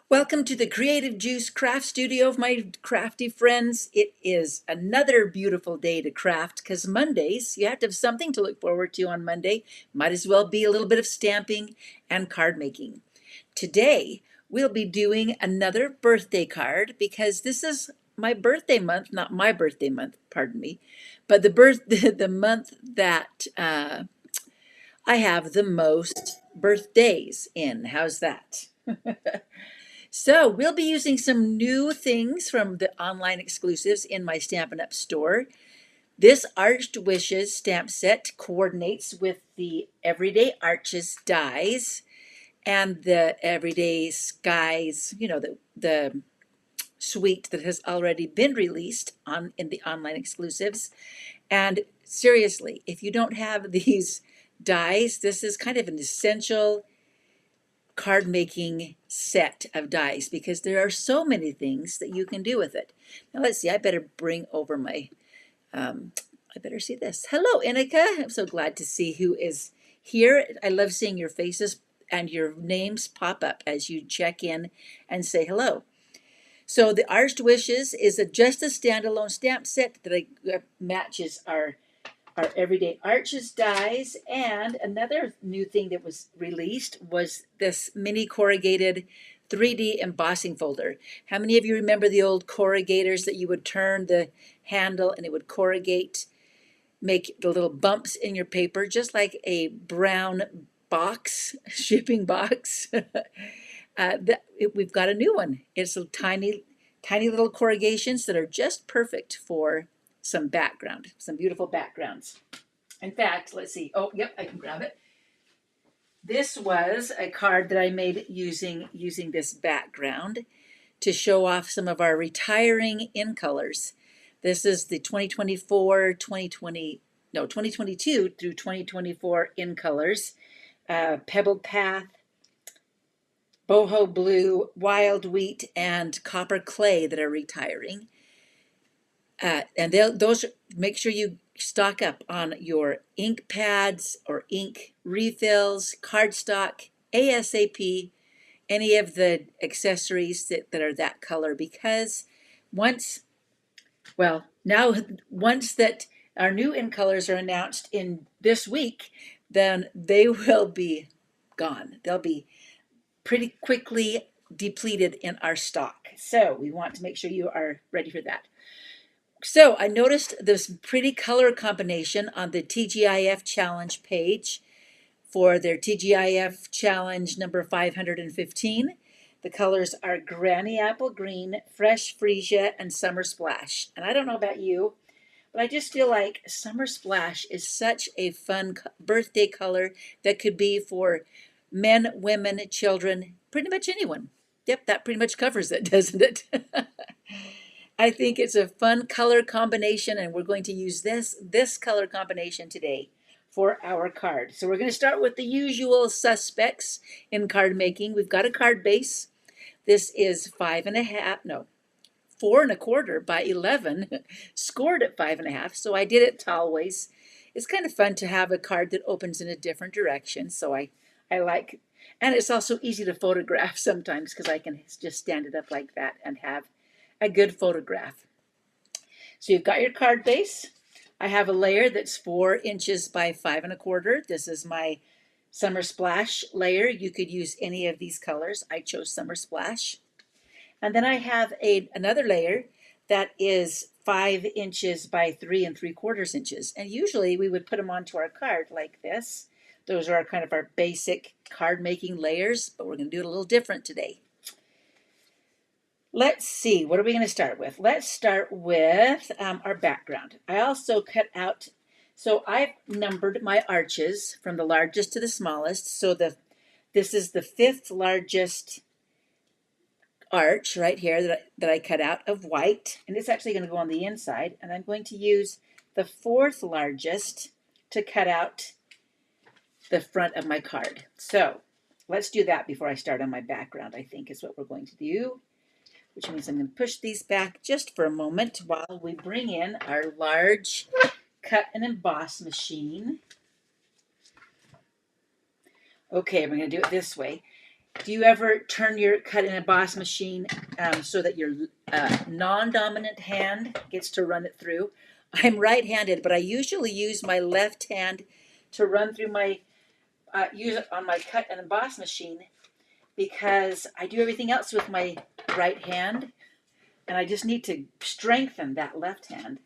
Welcome to the Creative Juice Craft Studio of my crafty friends. It is another beautiful day to craft because Mondays, you have to have something to look forward to on Monday. Might as well be a little bit of stamping and card making. Today, we'll be doing another birthday card because this is my birthday month, not my birthday month, pardon me, but the month that I have the most birthdays in. How's that? So we'll be using some new things from the online exclusives in my Stampin' Up! Store. This Arched Wishes stamp set coordinates with the Everyday Arches dies and the Everyday Skies, the suite that has already been released in the online exclusives. And seriously, if you don't have these dies, this is kind of an essential card making set of dies because there are so many things that you can do with it. Now let's see, I better bring over my, I better see this. Hello, Inika. I'm so glad to see who is here. I love seeing your faces and your names pop up as you check in and say hello. So the Arched Wishes is just a standalone stamp set that matches our Everyday Arches dies, and another new thing that was released was this Mini Corrugated 3D embossing folder. How many of you remember the old corrugators that you would turn the handle and it would corrugate, make the little bumps in your paper, just like a brown box, shipping box? We've got a new one. It's a tiny little corrugations that are just perfect for some background, some beautiful backgrounds. In fact, let's see. Oh, yep, I can grab it. This was a card that I made using this background to show off some of our retiring in colors. This is the 2022 through 2024 in colors. Pebbled Path, Boho Blue, Wild Wheat, and Copper Clay that are retiring. And those, make sure you stock up on your ink pads or ink refills, cardstock, ASAP, any of the accessories that are that color, because once that our new in colors are announced in this week, then they will be gone. They'll be pretty quickly depleted in our stock. So we want to make sure you are ready for that. So I noticed this pretty color combination on the TGIF challenge page for their TGIF challenge number 515. The colors are Granny Apple Green, Fresh Freesia, and Summer Splash. And I don't know about you, but I just feel like Summer Splash is such a fun birthday color that could be for men, women, children, pretty much anyone. Yep, that pretty much covers it, doesn't it? I think it's a fun color combination, and we're going to use this color combination today for our card. So we're going to start with the usual suspects in card making. We've got a card base. This is 4¼ by 11, scored at 5½. So I did it tallways. It's kind of fun to have a card that opens in a different direction. So I like, and it's also easy to photograph sometimes because I can just stand it up like that and have a good photograph. So you've got your card base. I have a layer that's 4 inches by 5¼ This is my Summer Splash layer. You could use any of these colors. I chose Summer Splash. And then I have another layer that is 5 inches by 3¾ inches. And usually we would put them onto our card like this. Those are kind of our basic card making layers, but we're going to do it a little different today. Let's see, what are we going to start with? Let's start with our background. I also cut out, so I've numbered my arches from the largest to the smallest. So this is the 5th largest arch right here that I cut out of white, and it's actually going to go on the inside, and I'm going to use the 4th largest to cut out the front of my card. So let's do that before I start on my background, I think is what we're going to do. Which means I'm going to push these back just for a moment while we bring in our large cut and emboss machine. Okay, we're going to do it this way. Do you ever turn your cut and emboss machine so that your non-dominant hand gets to run it through? I'm right-handed, but I usually use my left hand to run through my, use it on my cut and emboss machine because I do everything else with my right hand and I just need to strengthen that left hand.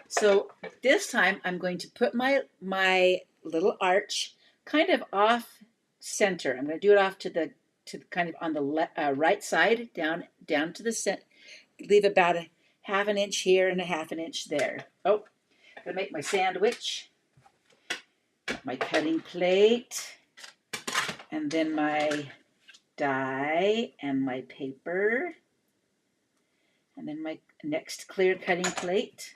So this time I'm going to put my little arch kind of off center. I'm going to do it off to the kind of on the right side down to the center. Leave about a half an inch here and a half an inch there. Oh, I'm going to make my sandwich, my cutting plate, and then my die and my paper, and then my next clear cutting plate.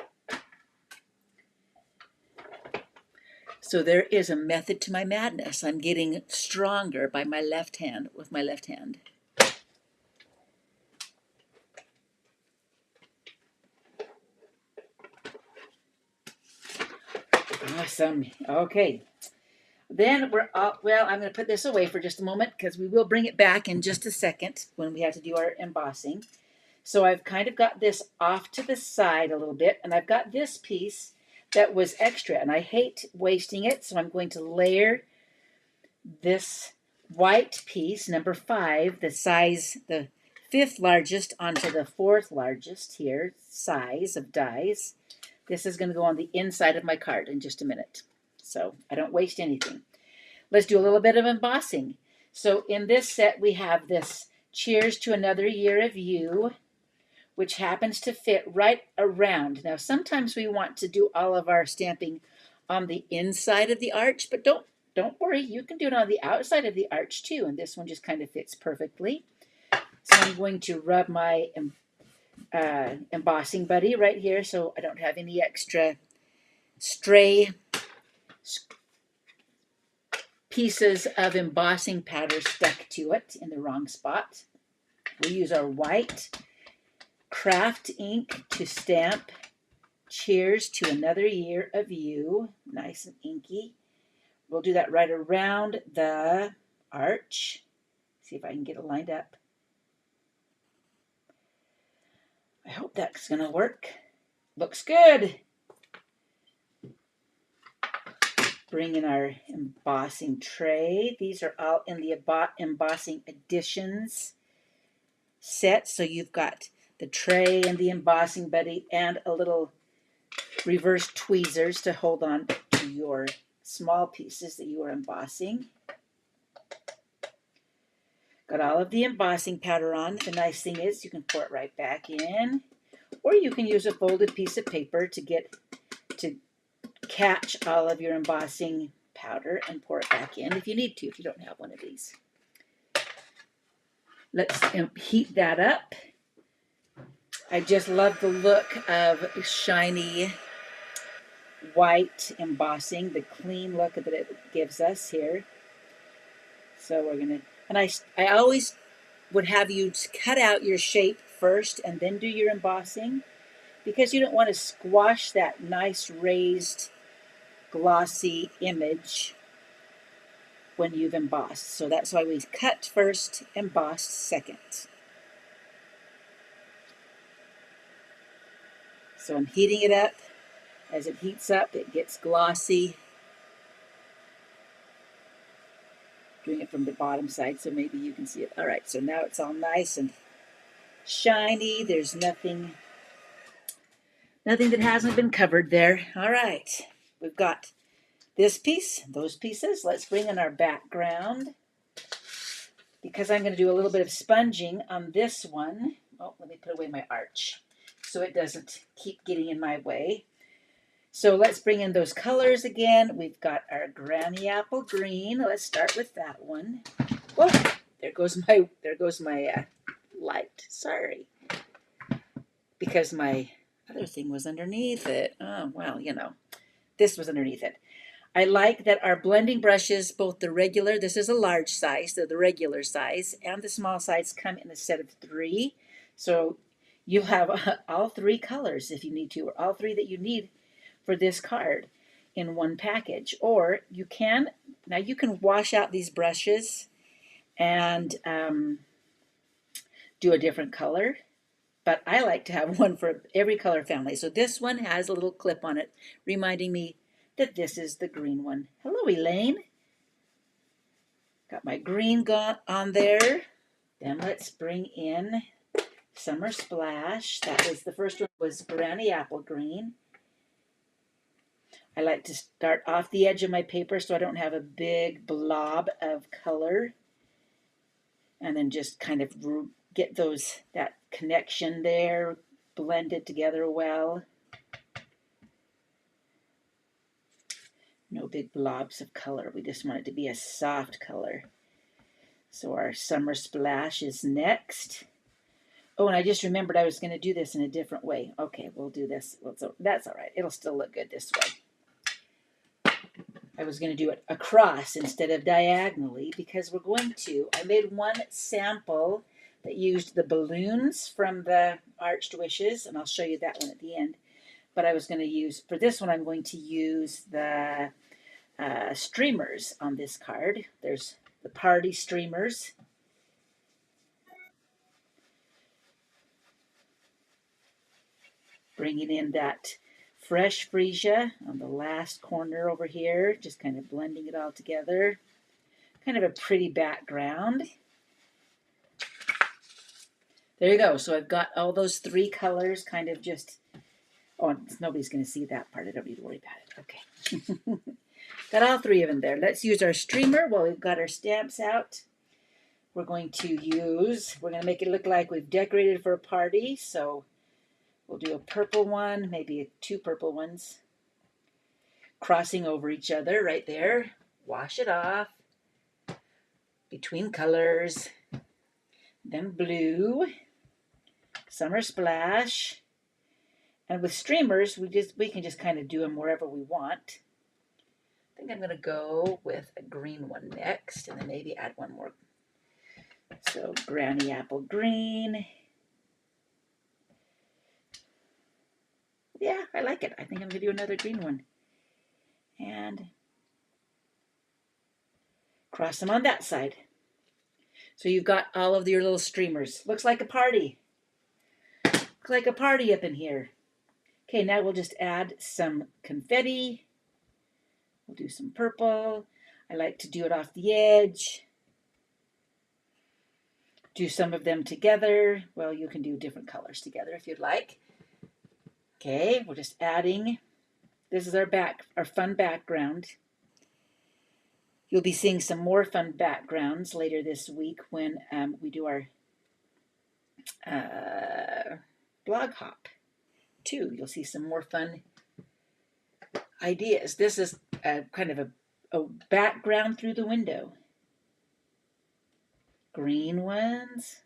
So there is a method to my madness. I'm getting stronger by my left hand, with my left hand. Awesome. Okay. Then we're up. Well, I'm going to put this away for just a moment because we will bring it back in just a second when we have to do our embossing. So I've kind of got this off to the side a little bit, and I've got this piece that was extra, and I hate wasting it, so I'm going to layer this white piece, number 5, the size, the 5th largest onto the 4th largest here, size of dies. This is going to go on the inside of my card in just a minute, so I don't waste anything. Let's do a little bit of embossing. So in this set, we have this Cheers to Another Year of You, which happens to fit right around. Now, sometimes we want to do all of our stamping on the inside of the arch, but don't worry, you can do it on the outside of the arch too, and this one just kind of fits perfectly. So I'm going to rub my embossing buddy right here so I don't have any extra stray pieces of embossing powder stuck to it in the wrong spot. We use our white craft ink to stamp Cheers to Another Year of You, nice and inky. We'll do that right around the arch. See if I can get it lined up. I hope that's going to work. Looks good. Bring in our embossing tray. These are all in the embossing editions set. So you've got the tray and the embossing buddy and a little reverse tweezers to hold on to your small pieces that you are embossing. Got all of the embossing powder on. The nice thing is you can pour it right back in, or you can use a folded piece of paper to catch all of your embossing powder and pour it back in if you need to, if you don't have one of these. Let's heat that up. I just love the look of shiny white embossing, the clean look that it gives us here. So we're gonna, and I always would have you cut out your shape first and then do your embossing, because you don't want to squash that nice raised glossy image when you've embossed. So that's why we cut first, embossed second. So I'm heating it up. As it heats up, it gets glossy. Doing it from the bottom side so maybe you can see it. All right, so now it's all nice and shiny. There's nothing that hasn't been covered there. All right, we've got this piece, those pieces. Let's bring in our background. Because I'm going to do a little bit of sponging on this one. Oh, let me put away my arch so it doesn't keep getting in my way. So let's bring in those colors again. We've got our Granny Apple Green. Let's start with that one. Whoa, there goes my light. Sorry. Because my other thing was underneath it. Oh, well, you know, this was underneath it. I like that our blending brushes, both the regular, this is a large size, so the regular size, and the small size come in a set of 3. So you have all 3 colors if you need to, or all 3 that you need for this card in one package. Or you can, now you can wash out these brushes and do a different color. But I like to have one for every color family. So this one has a little clip on it reminding me that this is the green one. Hello, Elaine. Got my green on there. Then let's bring in Summer Splash. That was the first one, was Granny Apple Green. I like to start off the edge of my paper so I don't have a big blob of color. And then just kind of get that connection there, blended together well. No big blobs of color. We just want it to be a soft color. So our Summer Splash is next. Oh, and I just remembered I was going to do this in a different way. Okay, we'll do this. That's all right. It'll still look good this way. I was going to do it across instead of diagonally because we're going to. I made one sample that used the balloons from the Arched Wishes, and I'll show you that one at the end. But I was going to use, for this one, I'm going to use the streamers on this card. There's the party streamers. Bringing in that fresh freesia on the last corner over here, just kind of blending it all together. Kind of a pretty background. There you go. So I've got all those three colors kind of just, oh, nobody's going to see that part. I don't need to worry about it. Okay. Got all three of them there. Let's use our streamer while we've got our stamps out. We're going to make it look like we've decorated for a party. So we'll do a purple one, maybe two purple ones, crossing over each other right there. Wash it off between colors. Then blue, Summer Splash. And with streamers, we can just kind of do them wherever we want. I think I'm going to go with a green one next, and then maybe add one more. So Granny Apple Green. Yeah, I like it. I think I'm going to do another green one. And cross them on that side. So you've got all of your little streamers. Looks like a party. Looks like a party up in here. Okay, now we'll just add some confetti. We'll do some purple. I like to do it off the edge. Do some of them together. Well, you can do different colors together if you'd like. Okay, we're just adding. This is our fun background. You'll be seeing some more fun backgrounds later this week when we do our blog hop too. You'll see some more fun ideas. This is kind of a background through the window. Green ones.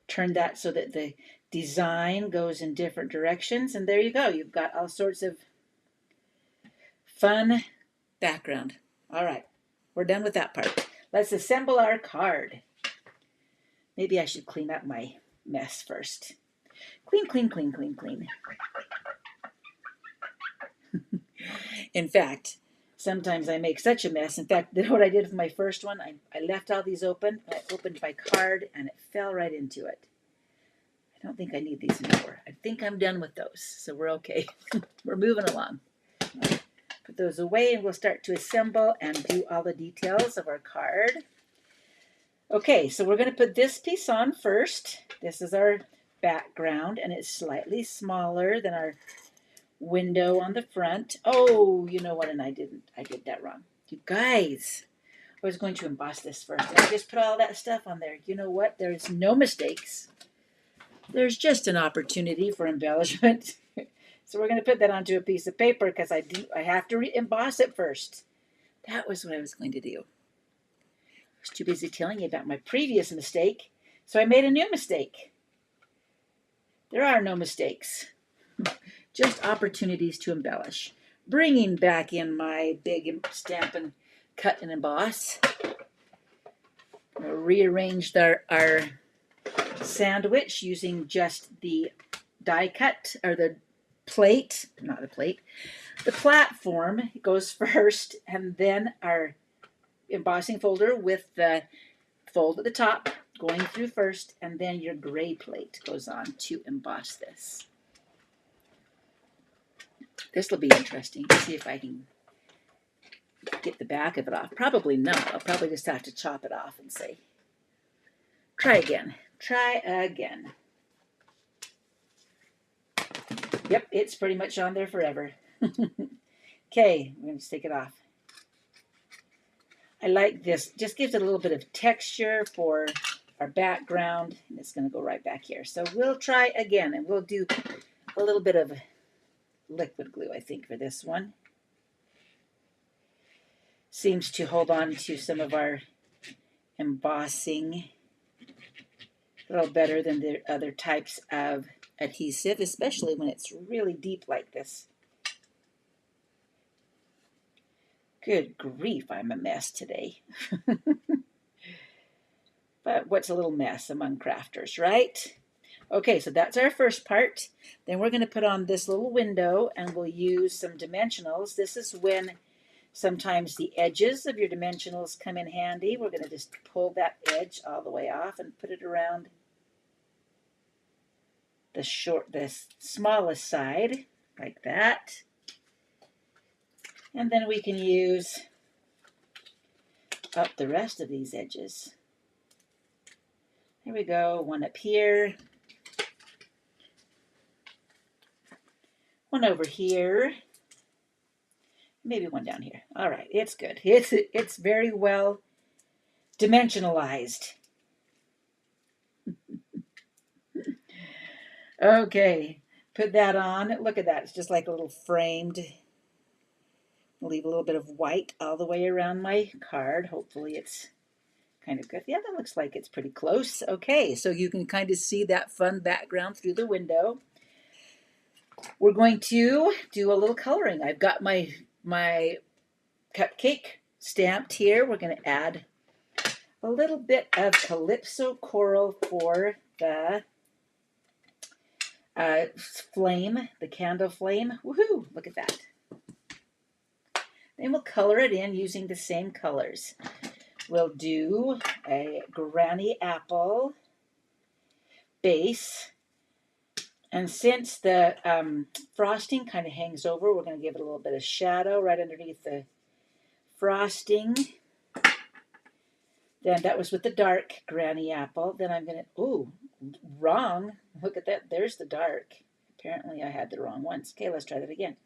Turn that so that the design goes in different directions, and there you go. You've got all sorts of fun background. All right, we're done with that part. Let's assemble our card. Maybe I should clean up my mess first. Clean, clean, clean, clean, clean. In fact, sometimes I make such a mess. In fact, what I did with my first one, I left all these open. I opened my card and it fell right into it. I don't think I need these anymore. I think I'm done with those, so we're okay. We're moving along. Put those away and we'll start to assemble and do all the details of our card. Okay, so we're going to put this piece on first. This is our background and it's slightly smaller than our window on the front. Oh, you know what, and I did that wrong. You guys, I was going to emboss this first. And I just put all that stuff on there. You know what? There's no mistakes. There's just an opportunity for embellishment. So we're going to put that onto a piece of paper because I have to emboss it first. That was what I was going to do. I was too busy telling you about my previous mistake, so I made a new mistake. There are no mistakes. Just opportunities to embellish. Bringing back in my big Stampin' Cut and Emboss. Rearranged our sandwich using just the die cut, or the plate, not the plate. The platform goes first, and then our embossing folder with the fold at the top going through first, and then your gray plate goes on to emboss this. This will be interesting. See if I can get the back of it off. Probably not. I'll probably just have to chop it off and say, try again. Try again. Yep, it's pretty much on there forever. Okay, I'm going to take it off. I like this. Just gives it a little bit of texture for our background. And it's going to go right back here. So we'll try again, and we'll do a little bit of liquid glue, I think, for this one. Seems to hold on to some of our embossing a little better than the other types of adhesive, especially when it's really deep like this. Good grief, I'm a mess today. But what's a little mess among crafters, right? Okay, so that's our first part. Then we're going to put on this little window, and we'll use some dimensionals. This is when sometimes the edges of your dimensionals come in handy. We're going to just pull that edge all the way off and put it around the smallest side, like that. And then we can use up the rest of these edges. Here we go, one up here, one over here, maybe one down here. All right, it's good. It's very well dimensionalized. Okay, put that on. Look at that. It's just like a little framed. I'll leave a little bit of white all the way around my card. Hopefully it's kind of good. Yeah, that looks like it's pretty close. Okay, so you can kind of see that fun background through the window. We're going to do a little coloring. I've got my cupcake stamped here. We're going to add a little bit of Calypso Coral for the flame, the candle flame. Woohoo! Look at that. Then we'll color it in using the same colors. We'll do a granny apple base. And since the frosting kind of hangs over, we're going to give it a little bit of shadow right underneath the frosting. Then that was with the dark granny apple. Then I'm going to, ooh, wrong. Look at that. There's the dark. Apparently I had the wrong ones. Okay, let's try that again.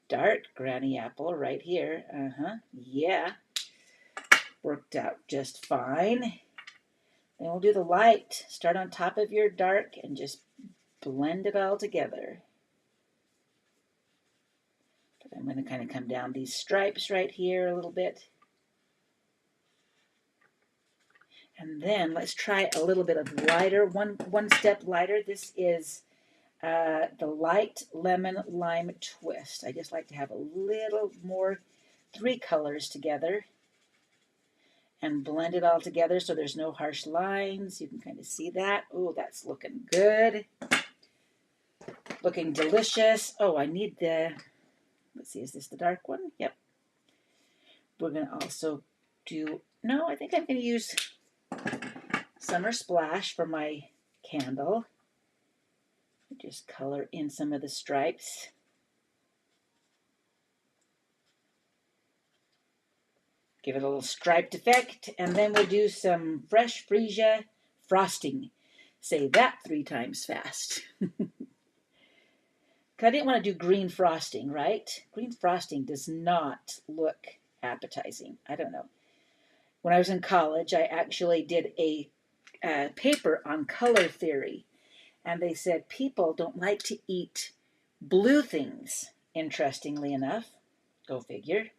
Dark granny apple right here. Yeah. Worked out just fine. Then we'll do the light. Start on top of your dark and just blend it all together. But I'm going to kind of come down these stripes right here a little bit. And then let's try a little bit of lighter, one step lighter. This is the light lemon lime twist. I just like to have a little more, 3 colors together and blend it all together so there's no harsh lines. You can kind of see that. Oh, that's looking good. Looking delicious. Oh, I need the, let's see, is this the dark one? Yep. We're going to also do, no, I think I'm going to use Summer Splash for my candle. Just color in some of the stripes. Give it a little striped effect, and then we'll do some fresh freesia frosting. Say that 3 times fast. I didn't want to do green frosting, right? Green frosting does not look appetizing. I don't know. When I was in college, I actually did a paper on color theory. And they said people don't like to eat blue things, interestingly enough. Go figure.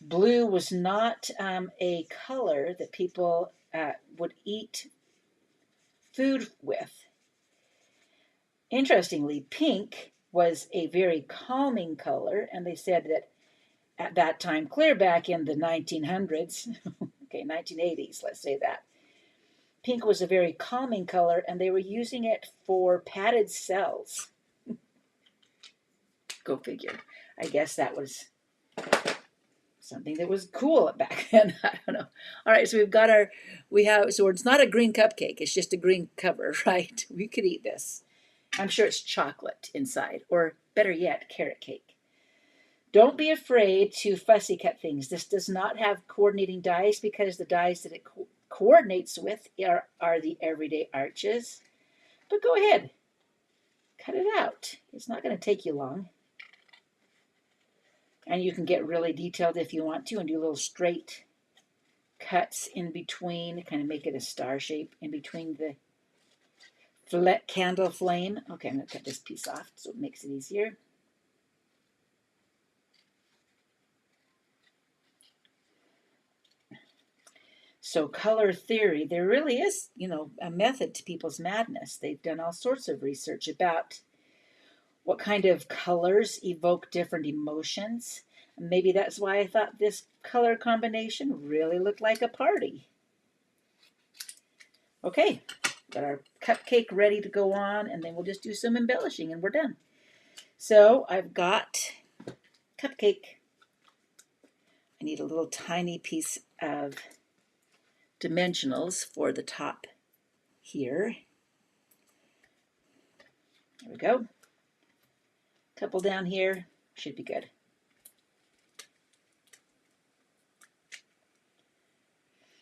Blue was not a color that people would eat food with. Interestingly, pink was a very calming color, and they said that at that time, clear back in the 1900s, okay, 1980s, let's say that, pink was a very calming color, and they were using it for padded cells. Go figure. I guess that was something that was cool back then. I don't know. All right, so so it's not a green cupcake. It's just a green cover, right? We could eat this. I'm sure it's chocolate inside, or better yet, carrot cake. Don't be afraid to fussy cut things. This does not have coordinating dies because the dies that it coordinates with are the everyday arches. But go ahead, cut it out. It's not going to take you long. And you can get really detailed if you want to and do little straight cuts in between, kind of make it a star shape in between the candle flame. Okay, I'm going to cut this piece off so it makes it easier. So color theory, there really is, a method to people's madness. They've done all sorts of research about what kind of colors evoke different emotions. And maybe that's why I thought this color combination really looked like a party. Okay, got our cupcake ready to go on, and then we'll just do some embellishing and we're done. So I've got cupcake. I need a little tiny piece of dimensionals for the top here. There we go. Couple down here, should be good.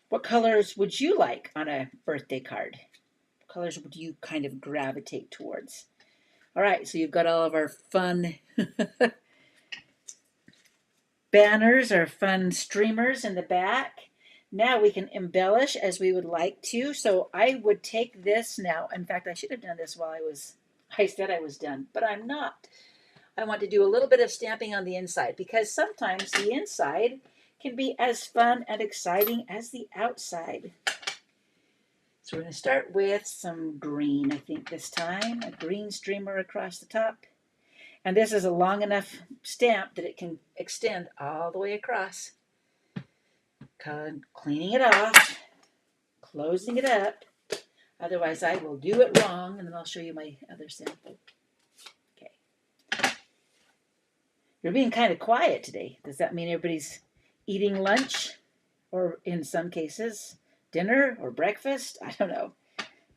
What colors would you like on a birthday card? What colors would you kind of gravitate towards? All right, so you've got all of our fun banners, our fun streamers in the back. Now we can embellish as we would like to. So I would take this now. In fact, I should have done this while I said I was done, but I'm not. I want to do a little bit of stamping on the inside because sometimes the inside can be as fun and exciting as the outside. So we're going to start with some green, I think this time. A green streamer across the top. And this is a long enough stamp that it can extend all the way across. Cleaning it off, closing it up. Otherwise I will do it wrong, and then I'll show you my other sample. Okay. You're being kind of quiet today. Does that mean everybody's eating lunch? Or in some cases, dinner or breakfast? I don't know.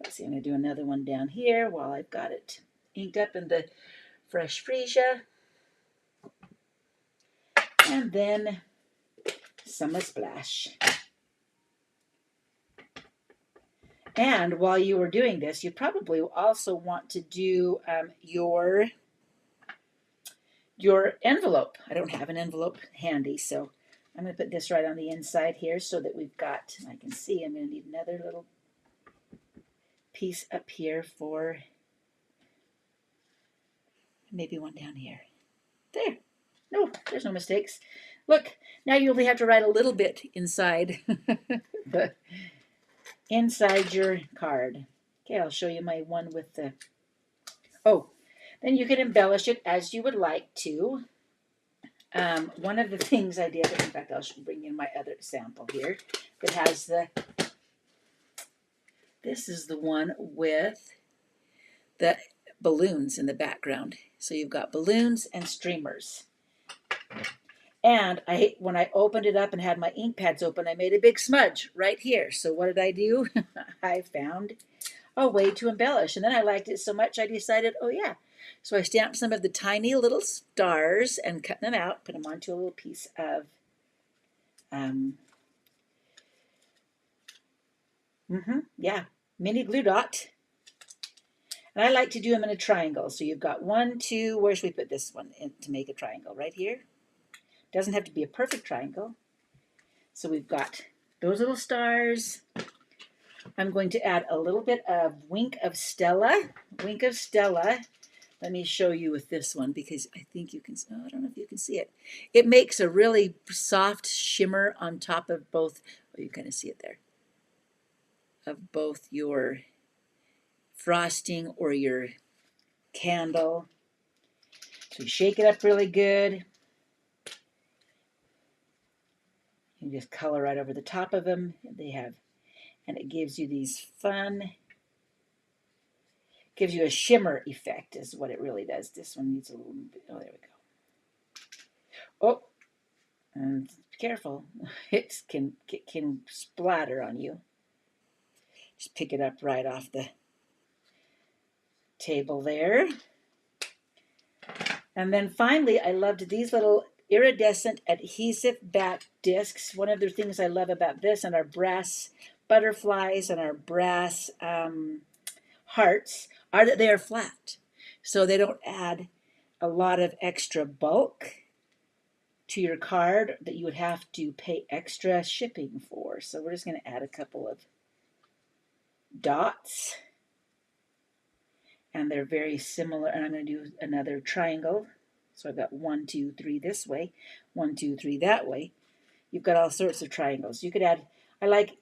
Let's see, I'm going to do another one down here while I've got it inked up in the Fresh Freesia. And then Summer Splash. And while you were doing this, you probably also want to do your envelope. I don't have an envelope handy, so I'm going to put this right on the inside here so that we've got, I can see I'm going to need another little piece up here for maybe one down here. There. No, there's no mistakes. Look, now you only have to write a little bit inside inside your card. Okay, I'll show you my one with the, then you can embellish it as you would like to. One of the things I did, in fact, I'll bring in my other sample here that has this is the one with the balloons in the background. So you've got balloons and streamers. And when I opened it up and had my ink pads open, I made a big smudge right here. So what did I do? I found a way to embellish. And then I liked it so much I decided, oh yeah. So I stamped some of the tiny little stars and cut them out, put them onto a little piece of mini glue dot. And I like to do them in a triangle. So you've got 1, 2, where should we put this one in to make a triangle? Right here. Doesn't have to be a perfect triangle. So we've got those little stars. I'm going to add a little bit of Wink of Stella. Wink of Stella. Let me show you with this one because I think you can, I don't know if you can see it. It makes a really soft shimmer on top of both, you kind of see it there, of both your frosting or your candle. So you shake it up really good. You can just color right over the top of them. And it gives you these fun, gives you a shimmer effect is what it really does. This one needs a little bit, oh, there we go. Oh, and Careful, it can splatter on you. Just pick it up right off the table there. And then finally, I loved these little iridescent adhesive back discs. One of the things I love about this and our brass butterflies and our brass hearts are that they are flat. So they don't add a lot of extra bulk to your card that you would have to pay extra shipping for. So we're just going to add a couple of dots. And they're very similar. And I'm going to do another triangle. So I've got 1, 2, 3 this way, 1, 2, 3 that way. You've got all sorts of triangles. You could add, I like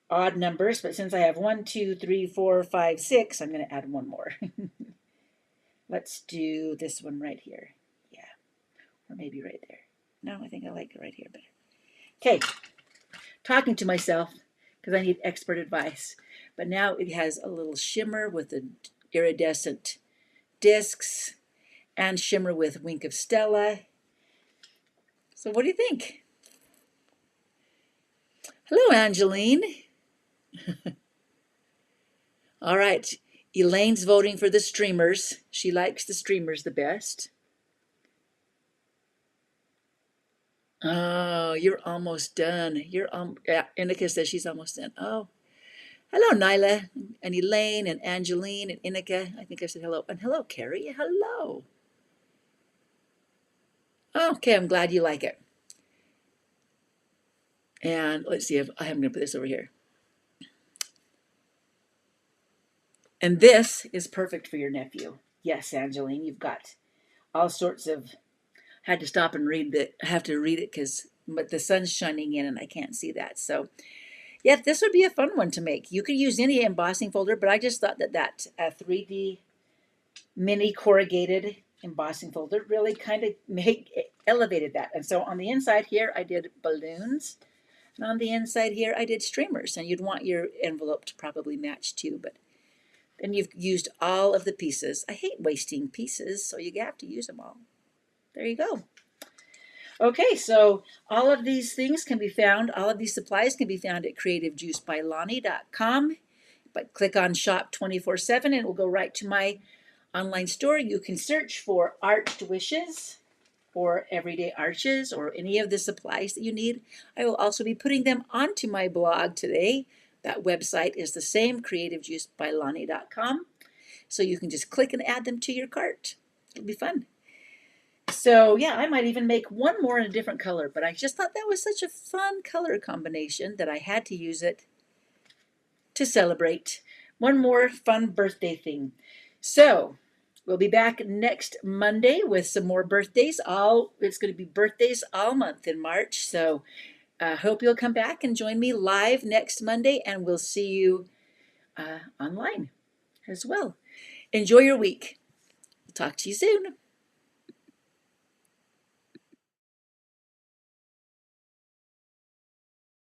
odd numbers, but since I have 1, 2, 3, 4, 5, 6, I'm going to add one more. Let's do this one right here. Yeah, or maybe right there. No, I think I like it right here better. Okay, talking to myself because I need expert advice. But now it has a little shimmer with the iridescent discs and shimmer with Wink of Stella. So what do you think? Hello, Angeline. All right, Elaine's voting for the streamers. She likes the streamers the best. Oh, you're almost done. Yeah, Inika says she's almost done. Oh, hello, Nyla and Elaine and Angeline and Inika. I think I said hello. And hello, Carrie. Hello. Okay, I'm glad you like it. And let's see if I'm going to put this over here. And this is perfect for your nephew. Yes, Angeline, you've got all sorts of. Had to stop and read it. I have to read it but the sun's shining in and I can't see that. So, yeah, this would be a fun one to make. You could use any embossing folder, but I just thought that 3D Mini Corrugated embossing folder really kind of elevated that. And so on the inside here, I did balloons. And on the inside here, I did streamers. And you'd want your envelope to probably match too. But then you've used all of the pieces. I hate wasting pieces, so you have to use them all. There you go. Okay, so all of these things can be found, all of these supplies can be found at creativejuicebylani.com. But click on Shop 24/7 and it will go right to my online store. You can search for Arched Wishes or Everyday Arches or any of the supplies that you need. I will also be putting them onto my blog today. That website is the same, creativejuicebylani.com. So you can just click and add them to your cart. It'll be fun. So yeah, I might even make one more in a different color, but I just thought that was such a fun color combination that I had to use it to celebrate one more fun birthday thing. So we'll be back next Monday with some more birthdays. It's going to be birthdays all month in March. So I hope you'll come back and join me live next Monday, and we'll see you online as well. Enjoy your week. Talk to you soon.